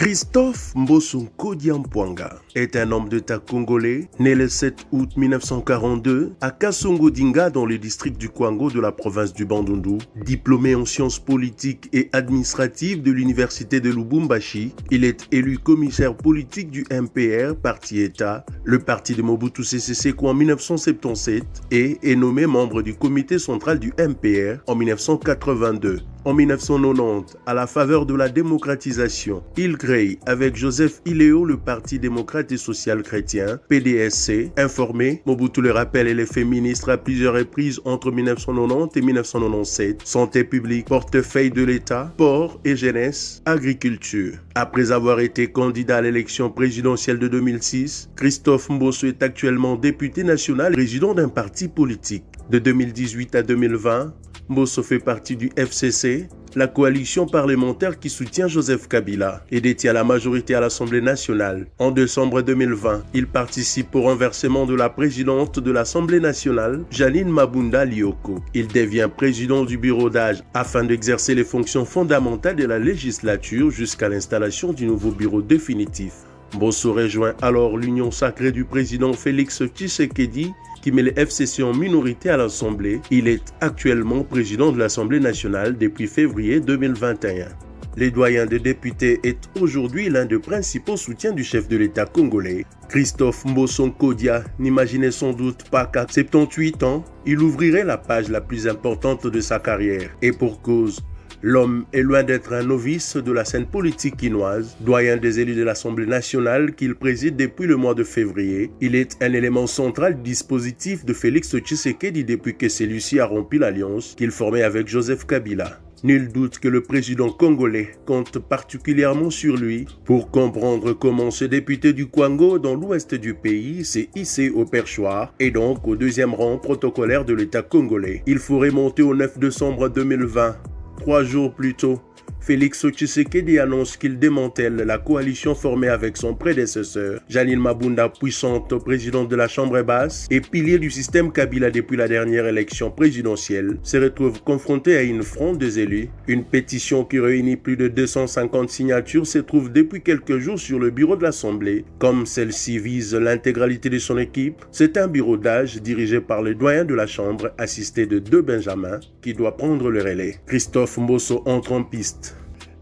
Christophe Mbosso Kodiampwanga est un homme d'État congolais, né le 7 août 1942 à Kasongo-Dinga dans le district du Kwango de la province du Bandundu. Diplômé en sciences politiques et administratives de l'université de Lubumbashi, il est élu commissaire politique du MPR, parti État, le parti de Mobutu Sese Seko en 1977 et est nommé membre du comité central du MPR en 1982. En 1990, à la faveur de la démocratisation, il crée avec Joseph Iléo le Parti démocrate et social chrétien, PDSC. Informé, Mobutu le rappelle et les fait ministre à plusieurs reprises entre 1990 et 1997. Santé publique, portefeuille de l'État, port et jeunesse, agriculture. Après avoir été candidat à l'élection présidentielle de 2006, Christophe Mbosso est actuellement député national et président d'un parti politique. De 2018 à 2020, Mbosso fait partie du FCC, la coalition parlementaire qui soutient Joseph Kabila et détient la majorité à l'Assemblée nationale. En décembre 2020, il participe au renversement de la présidente de l'Assemblée nationale, Janine Mabunda Lioko. Il devient président du bureau d'âge afin d'exercer les fonctions fondamentales de la législature jusqu'à l'installation du nouveau bureau définitif. Mbosso rejoint alors l'union sacrée du président Félix Tshisekedi qui met le FCC en minorité à l'Assemblée. Il est actuellement président de l'Assemblée nationale depuis février 2021. Le doyen des députés est aujourd'hui l'un des principaux soutiens du chef de l'État congolais. Christophe Mbosso Kodia n'imaginait sans doute pas qu'à 78 ans, il ouvrirait la page la plus importante de sa carrière. Et pour cause, l'homme est loin d'être un novice de la scène politique quinoise, doyen des élus de l'Assemblée nationale qu'il préside depuis le mois de février. Il est un élément central du dispositif de Félix Tshisekedi depuis que celui-ci a rompu l'alliance qu'il formait avec Joseph Kabila. Nul doute que le président congolais compte particulièrement sur lui pour comprendre comment ce député du Kwango dans l'ouest du pays s'est hissé au perchoir et donc au deuxième rang protocolaire de l'État congolais. Il faut remonter au 9 décembre 2020. 3 jours plus tôt, Félix Tshisekedi annonce qu'il démantèle la coalition formée avec son prédécesseur, Janine Mabunda, puissante présidente de la Chambre basse et pilier du système Kabila depuis la dernière élection présidentielle, se retrouve confronté à une fronde des élus. Une pétition qui réunit plus de 250 signatures se trouve depuis quelques jours sur le bureau de l'Assemblée. Comme celle-ci vise l'intégralité de son équipe, c'est un bureau d'âge dirigé par le doyen de la Chambre, assisté de 2 Benjamins, qui doit prendre le relais. Christophe Mbosso entre en piste.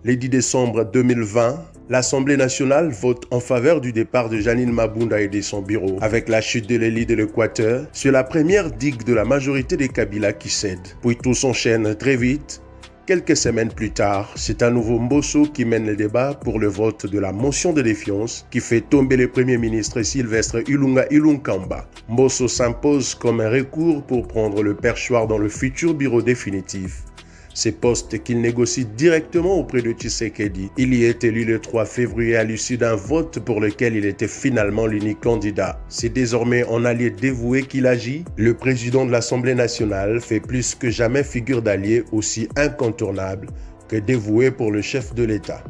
Le 10 décembre 2020, l'Assemblée nationale vote en faveur du départ de Janine Mabunda et de son bureau. Avec la chute de l'élite de l'Équateur, c'est la première digue de la majorité des Kabila qui cède. Puis tout s'enchaîne très vite. Quelques semaines plus tard, c'est à nouveau Mbosso qui mène le débat pour le vote de la motion de défiance qui fait tomber le Premier ministre Sylvestre Ilunga Ilunkamba. Mbosso s'impose comme un recours pour prendre le perchoir dans le futur bureau définitif. Ces postes qu'il négocie directement auprès de Tshisekedi. Il y est élu le 3 février à l'issue d'un vote pour lequel il était finalement l'unique candidat. C'est désormais en allié dévoué qu'il agit. Le président de l'Assemblée nationale fait plus que jamais figure d'allié aussi incontournable que dévoué pour le chef de l'État.